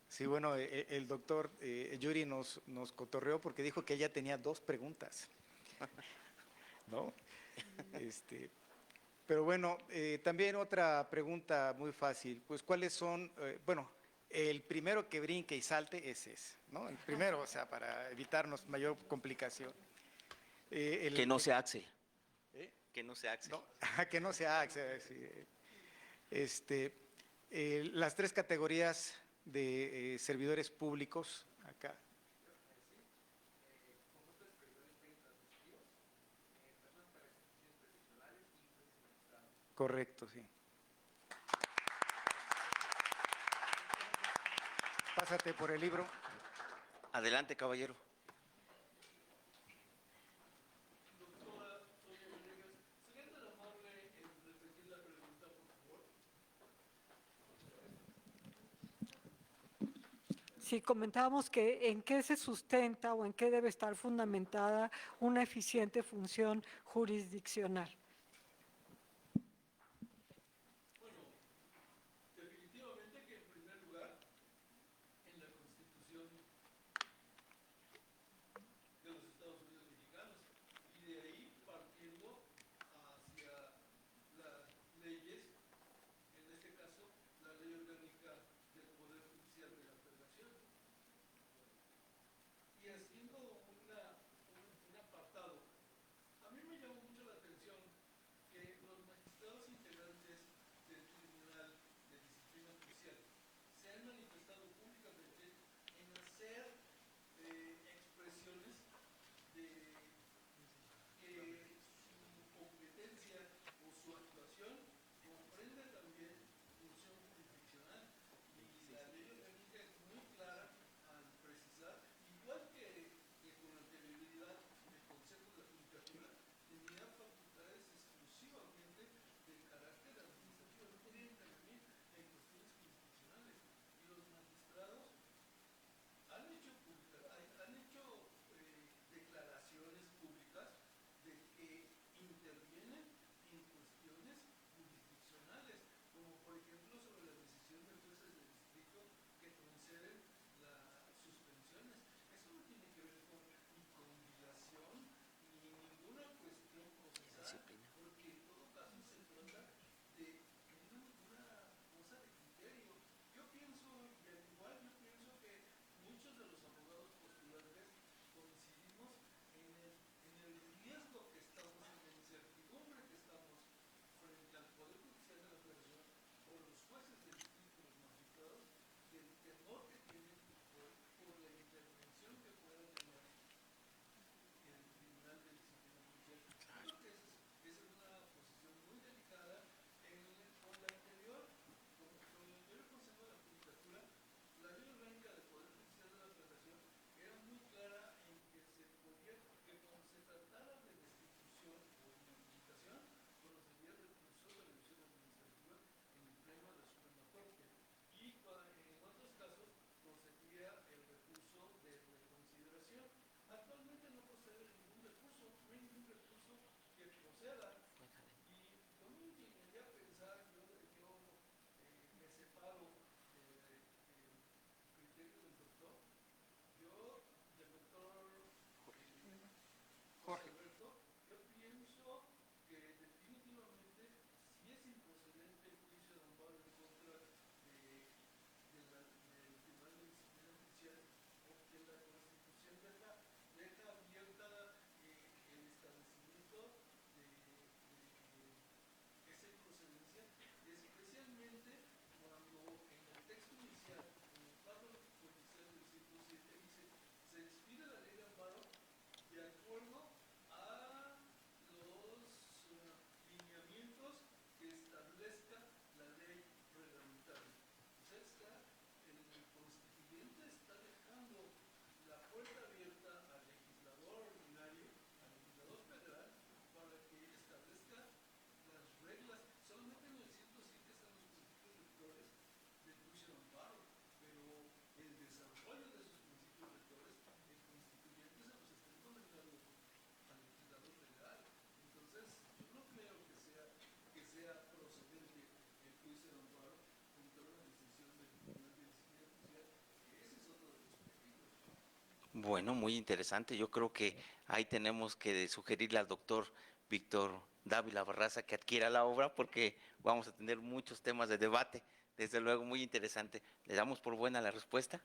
Sí, bueno, el doctor Yuri nos cotorreó porque dijo que ella tenía 2 preguntas, ¿no? Pero bueno, también otra pregunta muy fácil, pues ¿cuáles son, bueno, el primero que brinque y salte es ese, ¿no? El primero, o sea, para evitarnos mayor complicación. Que no sea Axel. Que no sea Axel. No, que no sea Axel. Sí. Las 3 categorías de servidores públicos acá. Correcto, sí. Pásate por el libro. Adelante, caballero. Sí, comentábamos que en qué se sustenta o en qué debe estar fundamentada una eficiente función jurisdiccional. Definitivamente que en primer lugar, en la Constitución de los Estados Unidos mexicanos, y de ahí partiendo hacia las leyes, en este caso la Ley Orgánica del Poder Judicial de la Federación, y haciendo un apartado. A mí me llamó mucho la atención que los magistrados integrantes del Tribunal de Disciplina Judicial se han manifestado públicamente en hacer expresiones de que su competencia o su actuación comprende también función jurisdiccional, y la ley orgánica es muy clara al precisar, igual que con anterioridad el Consejo de la Judicatura tenía facultades exclusivamente de carácter administrativo, no podía intervenir en cuestiones jurisdiccionales, y los magistrados han hecho declaraciones públicas de que intervienen en cuestiones jurisdiccionales, como por ejemplo sobre la decisión de jueces de distrito que conceden las suspensiones. Eso no tiene que ver ni con dilación ni ninguna cuestión procesal, porque en todo caso se trata de una cosa de criterio. Yo pienso, y al igual yo pienso que muchos de los abogados postulantes coincidimos en el riesgo que estamos, en la incertidumbre que estamos frente al Poder Judicial de la Federación o los jueces del distrito, los magistrados, del temor que tienen por la intervención que pueda tener el Tribunal de Disciplina Judicial. Creo que esa es una posición muy delicada. Con la anterior, con el anterior Consejo de la Judicatura, la Ley Orgánica del Poder Judicial de la Federación era muy clara en que se podía, que cuando se tratara de destitución o inhabilitación, procedía recurso de revisión administrativa en el Pleno de la Suprema Corte, y en otros casos procedía el recurso de reconsideración. Actualmente no procede ningún recurso, no hay ningún recurso que proceda, y yo me inclinaría a pensar, yo me separo del criterio del doctor. Yo, del doctor Jorge Alberto, yo pienso que definitivamente sí es improcedente el juicio de amparo en contra del Tribunal de Disciplina Judicial, porque la Constitución deja abierta el establecimiento de esa improcedencia, especialmente cuando en el texto inicial, en el párrafo inicial del 107, dice: se expide la ley de amparo de acuerdo a los lineamientos que establezca la ley reglamentaria. O sea, el constituyente está dejando la puerta abierta al legislador ordinario, al legislador federal, para que establezca las reglas. Solamente en el 107 están los principios rectores del juicio de amparo, pero el desarrollo de esos principios rectores, el constituyente se los está encomendando al legislador federal. Entonces, yo no creo que sea procedente el juicio de amparo contra una decisión del Tribunal de Disciplina Judicial, que ese es otro de los peligros. Bueno, muy interesante. Yo creo que ahí tenemos que sugerirle al doctor Víctor Dávila Barraza que adquiera la obra, porque vamos a tener muchos temas de debate. Desde luego, muy interesante. ¿Le damos por buena la respuesta?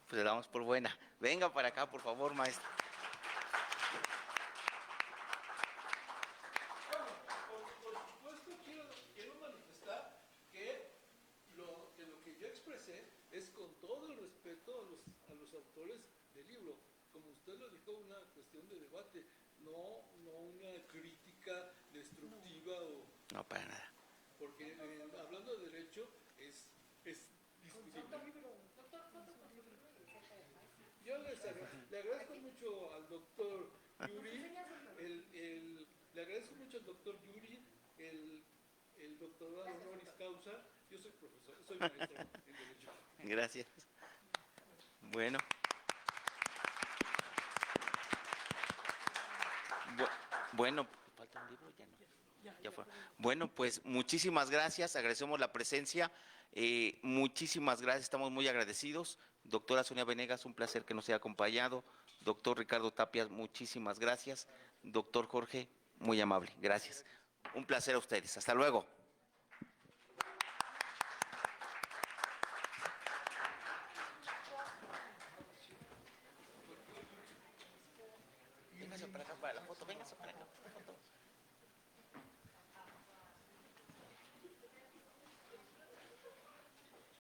Pues le damos por buena. Venga para acá, por favor, maestro. Por supuesto, quiero manifestar que lo que yo expresé es con todo el respeto a los autores del libro. Como usted lo dijo, una cuestión de debate, no una crítica destructiva No, para nada. porque hablando de derecho es discutible. Yo le agradezco mucho al doctor Yuri, le agradezco mucho al doctor Yuri el doctorado honoris causa. Yo soy profesor, soy maestro en Derecho. Gracias. Bueno. Bueno, ¿falta un libro? Ya no. Ya fue. Bueno, pues muchísimas gracias, agradecemos la presencia, muchísimas gracias, estamos muy agradecidos. Doctora Sonia Venegas, un placer que nos haya acompañado. Doctor Ricardo Tapia, muchísimas gracias. Doctor Jorge, muy amable, gracias. Un placer a ustedes, hasta luego. Véngase para acá para la foto, véngase para acá.